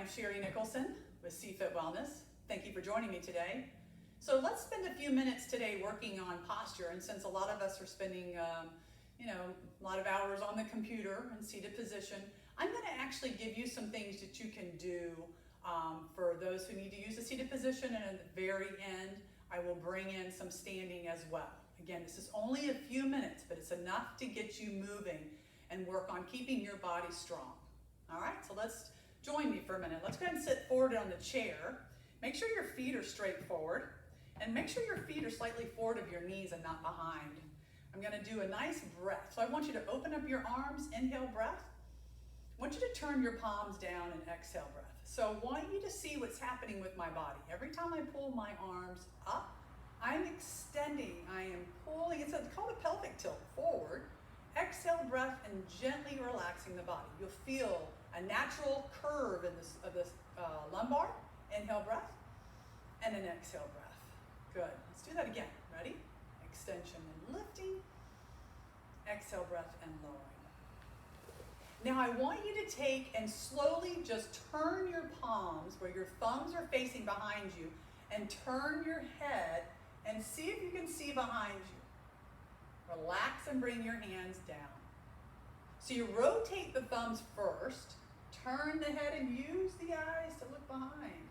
I'm Sherry Nicholson with SeaFit Wellness. Thank you for joining me today. So let's spend a few minutes today working on posture, and since a lot of us are spending a lot of hours on the computer in seated position, I'm going to actually give you some things that you can do for those who need to use a seated position, and at the very end I will bring in some standing as well. Again, this is only a few minutes, but it's enough to get you moving and work on keeping your body strong. All right, so let's join me for a minute. Let's go ahead and sit forward on the chair. Make sure your feet are straight forward, and make sure your feet are slightly forward of your knees and not behind. I'm going to do a nice breath. So I want you to open up your arms, inhale breath. I want you to turn your palms down and exhale breath. So I want you to see what's happening with my body. Every time I pull my arms up, I'm extending, I am pulling, it's called a pelvic tilt, forward. Exhale breath and gently relaxing the body. You'll feel a natural curve in this lumbar. Inhale breath and an exhale breath. Good. Let's do that again. Ready? Extension and lifting. Exhale breath and lowering. Now I want you to take and slowly just turn your palms where your thumbs are facing behind you, and turn your head and see if you can see behind you. Relax and bring your hands down. So you rotate the thumbs first, turn the head and use the eyes to look behind.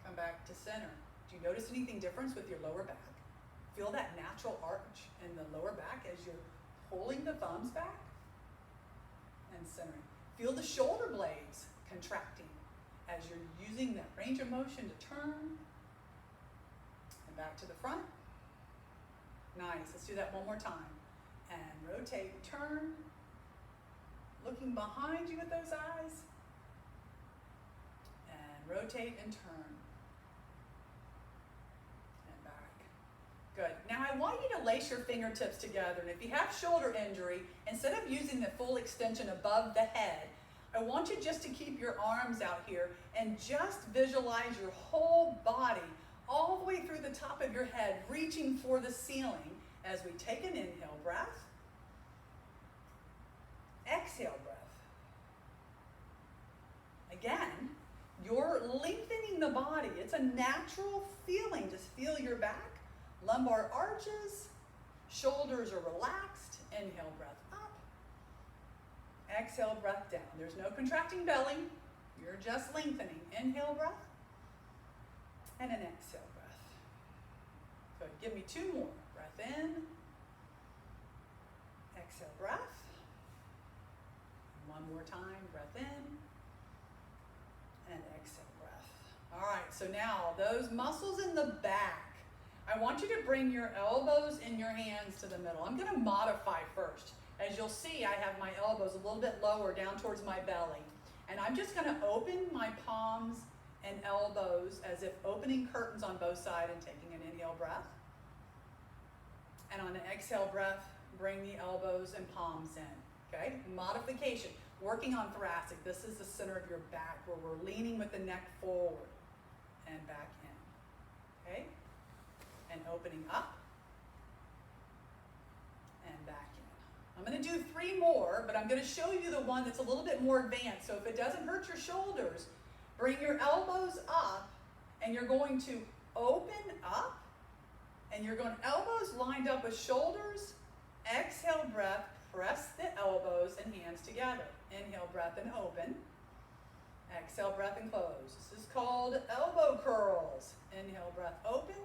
Come back to center. Do you notice anything different with your lower back? Feel that natural arch in the lower back as you're pulling the thumbs back and centering. Feel the shoulder blades contracting as you're using that range of motion to turn and back to the front. Nice. Let's do that one more time. And rotate, turn, looking behind you with those eyes. And rotate and turn. And back. Good. Now I want you to lace your fingertips together. And if you have shoulder injury, instead of using the full extension above the head, I want you just to keep your arms out here and just visualize your whole body all the way through the top of your head, reaching for the ceiling as we take an inhale breath, exhale breath. Again, you're lengthening the body. It's a natural feeling. Just feel your back, lumbar arches, shoulders are relaxed. Inhale breath up, exhale breath down. There's no contracting belly. You're just lengthening. Inhale breath and an exhale breath. Good. Give me two more. Breath in, exhale breath. One more time. Breath in and exhale breath. All right, so now those muscles in the back, I want you to bring your elbows and your hands to the middle. I'm going to modify first. As you'll see, I have my elbows a little bit lower down towards my belly. And I'm just going to open my palms and elbows as if opening curtains on both sides and taking an inhale breath. And on an exhale breath, bring the elbows and palms in. Okay? Modification. Working on thoracic. This is the center of your back where we're leaning with the neck forward and back in. Okay? And opening up and back in. I'm going to do three more, but I'm going to show you the one that's a little bit more advanced. So if it doesn't hurt your shoulders, bring your elbows up and you're going to open up and you're going elbows lined up with shoulders. Exhale breath, press the elbows and hands together. Inhale breath and open. Exhale breath and close. This is called elbow curls. Inhale breath, open.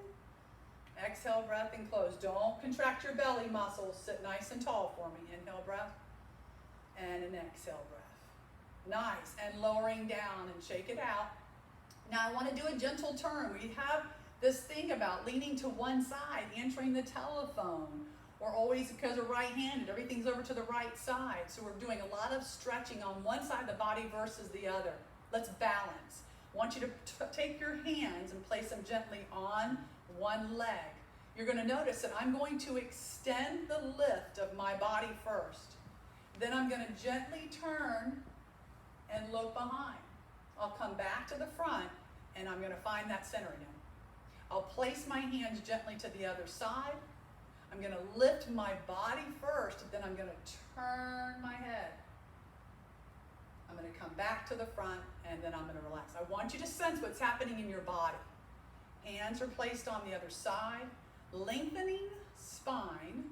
Exhale breath and close. Don't contract your belly muscles. Sit nice and tall for me. Inhale breath and an exhale breath. Nice. And lowering down and shake it out. Now I want to do a gentle turn. We have this thing about leaning to one side, answering the telephone, or always, because we're right-handed, everything's over to the right side. So we're doing a lot of stretching on one side of the body versus the other. Let's balance. I want you to take your hands and place them gently on one leg. You're going to notice that I'm going to extend the lift of my body first. Then I'm going to gently turn and look behind. I'll come back to the front and I'm going to find that center again. I'll place my hands gently to the other side. I'm going to lift my body first, then I'm going to turn my head. I'm going to come back to the front, and then I'm going to relax. I want you to sense what's happening in your body. Hands are placed on the other side, lengthening spine,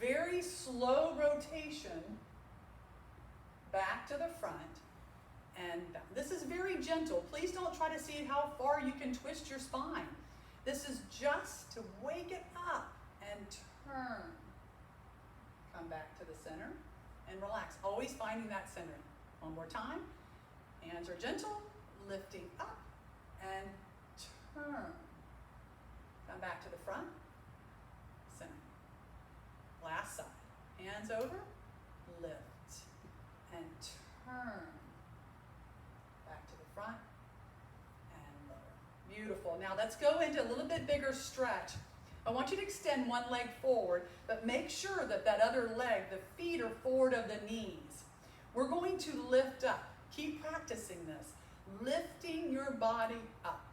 very slow rotation back to the front, and back. This is very gentle. Please don't try to see how far you can twist your spine. This is just to wake it up and turn. Come back to the center and relax. Always finding that centering. One more time. Hands are gentle, lifting up and turn. Come back to the front, center. Last side. Hands over, lift and turn. Back to the front and lower. Beautiful. Now let's go into a little bit bigger stretch. I want you to extend one leg forward, but make sure that that other leg, the feet are forward of the knees. We're going to lift up. Keep practicing this. Lifting your body up.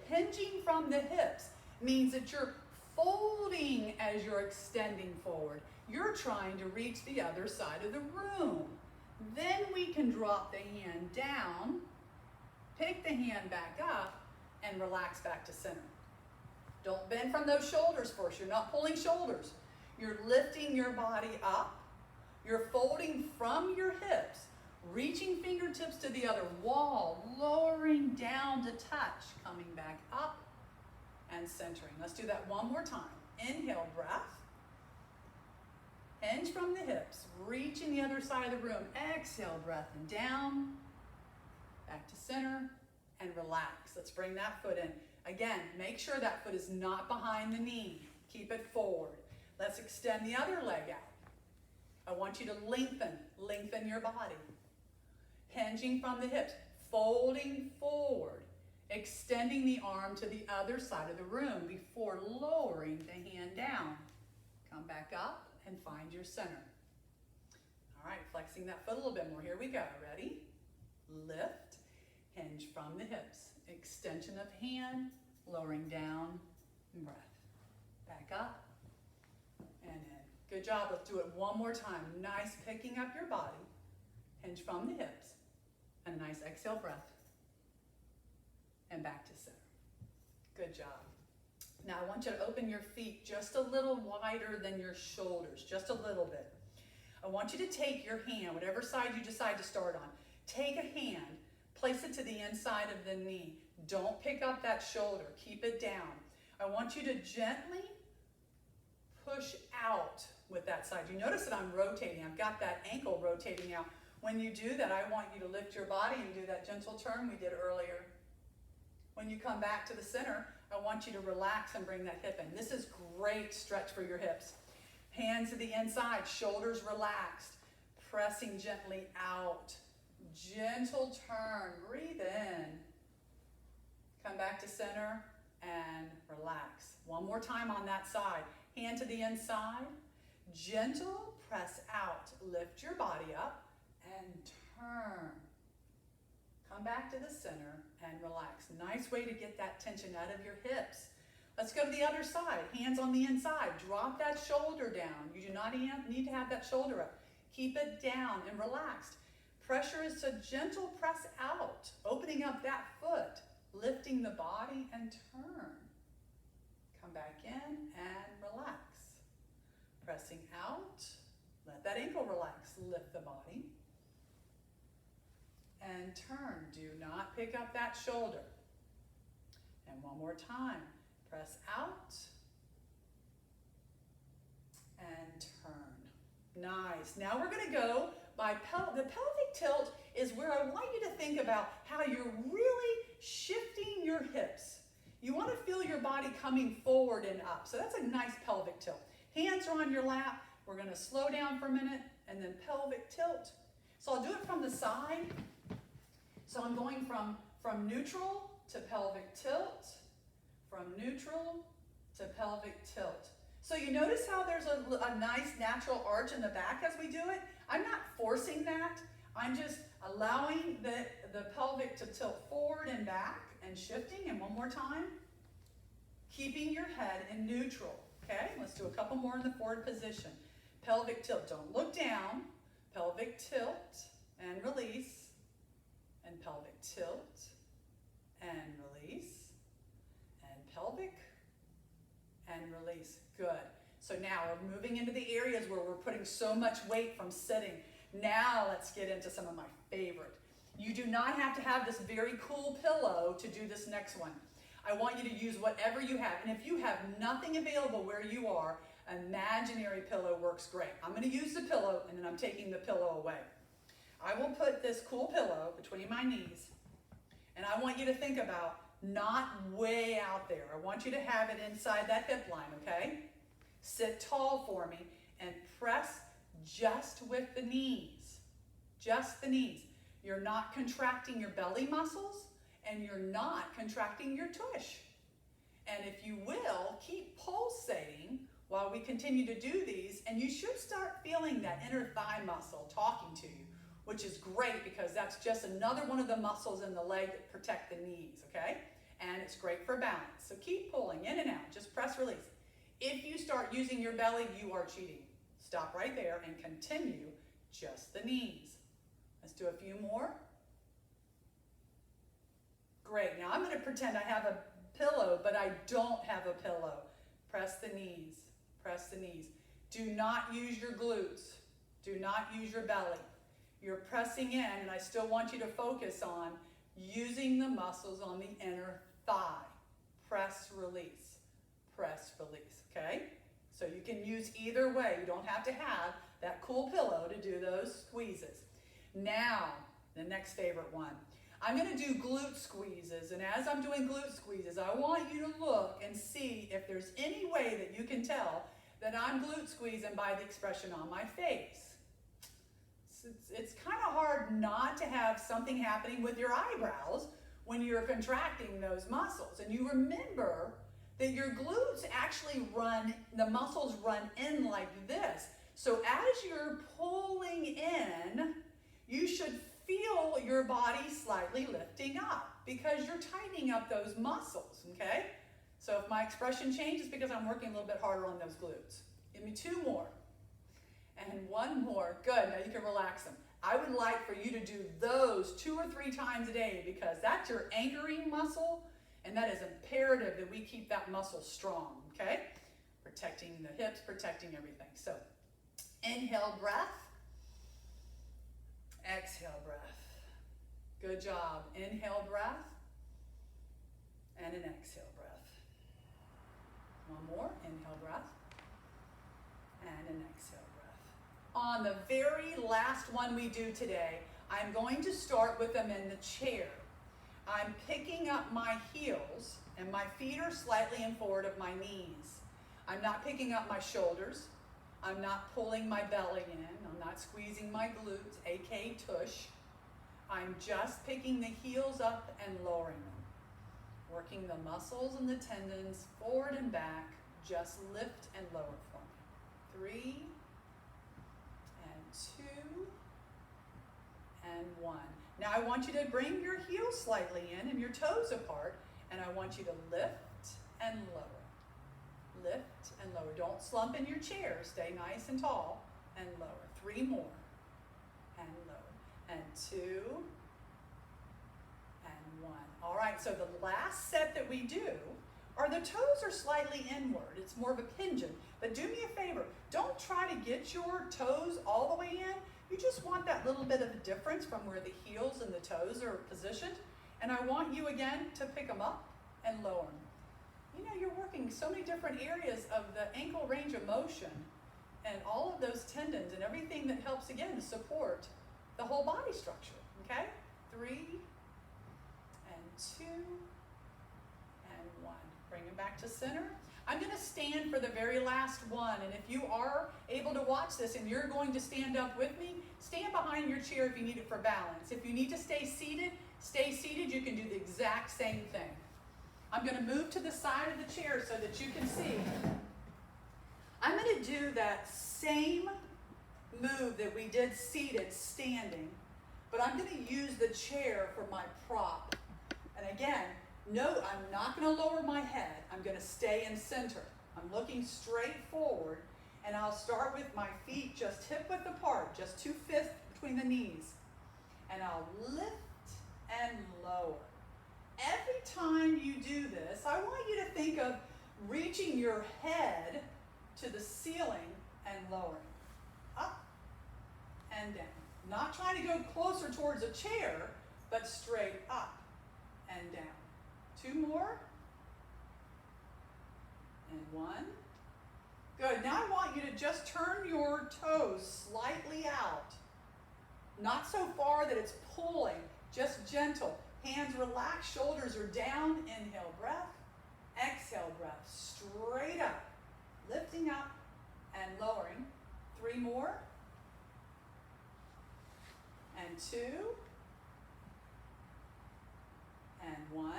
Hinging from the hips means that you're folding as you're extending forward. You're trying to reach the other side of the room. Then we can drop the hand down, pick the hand back up, and relax back to center. Don't bend from those shoulders first. You're not pulling shoulders. You're lifting your body up. You're folding from your hips, reaching fingertips to the other wall, lowering down to touch, coming back up and centering. Let's do that one more time. Inhale, breath. Hinge from the hips, reaching the other side of the room. Exhale, breath and down, back to center, and relax. Let's bring that foot in. Again, make sure that foot is not behind the knee. Keep it forward. Let's extend the other leg out. I want you to lengthen your body. Hinging from the hips, folding forward, extending the arm to the other side of the room before lowering the hand down. Come back up and find your center. All right, flexing that foot a little bit more. Here we go. Ready? Lift, hinge from the hips. Extension of hand, lowering down, and breath. Back up and in. Good job. Let's do it one more time. Nice picking up your body. Hinge from the hips. And a nice exhale breath. And back to center. Good job. Now I want you to open your feet just a little wider than your shoulders, just a little bit. I want you to take your hand, whatever side you decide to start on, take a hand, place it to the inside of the knee. Don't pick up that shoulder, keep it down. I want you to gently push out with that side. You notice that I'm rotating, I've got that ankle rotating out. When you do that, I want you to lift your body and do that gentle turn we did earlier. When you come back to the center, I want you to relax and bring that hip in. This is great stretch for your hips. Hands to the inside, shoulders relaxed, pressing gently out. Gentle turn, breathe in. Come back to center and relax. One more time on that side. Hand to the inside, gentle, press out. Lift your body up and turn. Come back to the center and relax. Nice way to get that tension out of your hips. Let's go to the other side. Hands on the inside. Drop that shoulder down. You do not need to have that shoulder up. Keep it down and relaxed. Pressure is to gentle press out, opening up that foot, lifting the body and turn. Come back in and relax. Pressing out. Let that ankle relax. Lift the body. And turn. Do not pick up that shoulder. And one more time. Press out. And turn. Nice. Now we're going to go by the pelvic tilt is where I want you to think about how you're really shifting your hips. You want to feel your body coming forward and up. So that's a nice pelvic tilt. Hands are on your lap. We're going to slow down for a minute and then pelvic tilt. So I'll do it from the side. So I'm going from neutral to pelvic tilt, from neutral to pelvic tilt. So you notice how there's a nice natural arch in the back as we do it? I'm not forcing that. I'm just allowing the pelvic to tilt forward and back and shifting. And one more time. Keeping your head in neutral. Okay, let's do a couple more in the forward position. Pelvic tilt. Don't look down. Pelvic tilt and release, and pelvic tilt, and release, and pelvic, and release. Good. So now we're moving into the areas where we're putting so much weight from sitting. Now let's get into some of my favorite. You do not have to have this very cool pillow to do this next one. I want you to use whatever you have. And if you have nothing available where you are, imaginary pillow works great. I'm going to use the pillow, and then I'm taking the pillow away. I will put this cool pillow between my knees, and I want you to think about not way out there. I want you to have it inside that hip line, okay? Sit tall for me and press just with the knees. Just the knees. You're not contracting your belly muscles, and you're not contracting your tush. And if you will, keep pulsating while we continue to do these, and you should start feeling that inner thigh muscle talking to you, which is great because that's just another one of the muscles in the leg that protect the knees, okay? And it's great for balance. So keep pulling in and out. Just press release. If you start using your belly, you are cheating. Stop right there and continue just the knees. Let's do a few more. Great. Now I'm going to pretend I have a pillow, but I don't have a pillow. Press the knees. Press the knees. Do not use your glutes. Do not use your belly. You're pressing in, and I still want you to focus on using the muscles on the inner thigh. Press, release. Press, release. Okay? So you can use either way. You don't have to have that cool pillow to do those squeezes. Now, the next favorite one. I'm going to do glute squeezes, and as I'm doing glute squeezes, I want you to look and see if there's any way that you can tell that I'm glute squeezing by the expression on my face. It's kind of hard not to have something happening with your eyebrows when you're contracting those muscles. And you remember that your glutes actually the muscles run in like this. So as you're pulling in, you should feel your body slightly lifting up because you're tightening up those muscles, okay? So if my expression changes, because I'm working a little bit harder on those glutes. Give me two more. And one more. Good. Now you can relax them. I would like for you to do those 2 or 3 times a day because that's your anchoring muscle, and that is imperative that we keep that muscle strong, okay? Protecting the hips, protecting everything. So inhale, breath. Exhale, breath. Good job. Inhale, breath. And an exhale, breath. One more. Inhale, breath. And an exhale, breath. On the very last one we do today, I'm going to start with them in the chair. I'm picking up my heels, and my feet are slightly in forward of my knees. I'm not picking up my shoulders. I'm not pulling my belly in. I'm not squeezing my glutes, aka tush. I'm just picking the heels up and lowering them. Working the muscles and the tendons forward and back. Just lift and lower for me. 3, and 2, and 1. Now I want you to bring your heels slightly in and your toes apart, and I want you to lift and lower. Lift and lower. Don't slump in your chair. Stay nice and tall and lower. 3 more. And lower. And 2. And 1. All right, so the last set that we do are the toes are slightly inward. It's more of a pigeon. But do me a favor. Don't try to get your toes all the way in. You just want that little bit of a difference from where the heels and the toes are positioned. And I want you again to pick them up and lower them. You know, you're working so many different areas of the ankle range of motion and all of those tendons and everything that helps, again, to support the whole body structure, okay? 3, and 2, and 1. Bring it back to center. I'm going to stand for the very last one, and if you are able to watch this and you're going to stand up with me, stand behind your chair if you need it for balance. If you need to stay seated, you can do the exact same thing. I'm going to move to the side of the chair so that you can see. I'm going to do that same move that we did seated, standing, but I'm going to use the chair for my prop. And again, note, I'm not going to lower my head. I'm going to stay in center. I'm looking straight forward, and I'll start with my feet just hip width apart, just 2/5 between the knees. and I'll lift and lower. Every time you do this, I want you to think of reaching your head to the ceiling and lowering. Up and down. Not trying to go closer towards a chair, but straight up and down. 2 more. And 1. Good. Now I want you to just turn your toes slightly out. Not so far that it's pulling, just gentle. Hands relaxed, shoulders are down. Inhale, breath. Exhale, breath. Straight up. Lifting up and lowering. 3 more. And 2. And 1.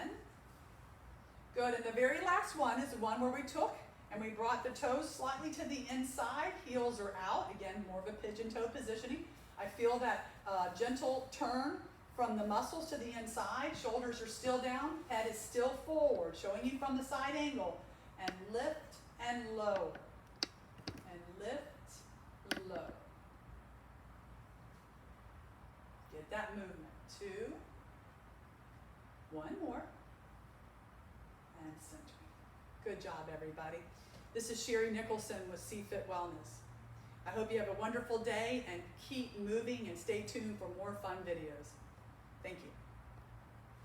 Good. And the very last one is the one where we took and we brought the toes slightly to the inside. Heels are out. Again, more of a pigeon toe positioning. I feel that gentle turn from the muscles to the inside. Shoulders are still down. Head is still forward, showing you from the side angle. And lift and lower. And lift, lower. Get that movement. 2. 1 more. And centering. Good job, everybody. This is Sherry Nicholson with SeaFit Wellness. I hope you have a wonderful day and keep moving and stay tuned for more fun videos. Thank you.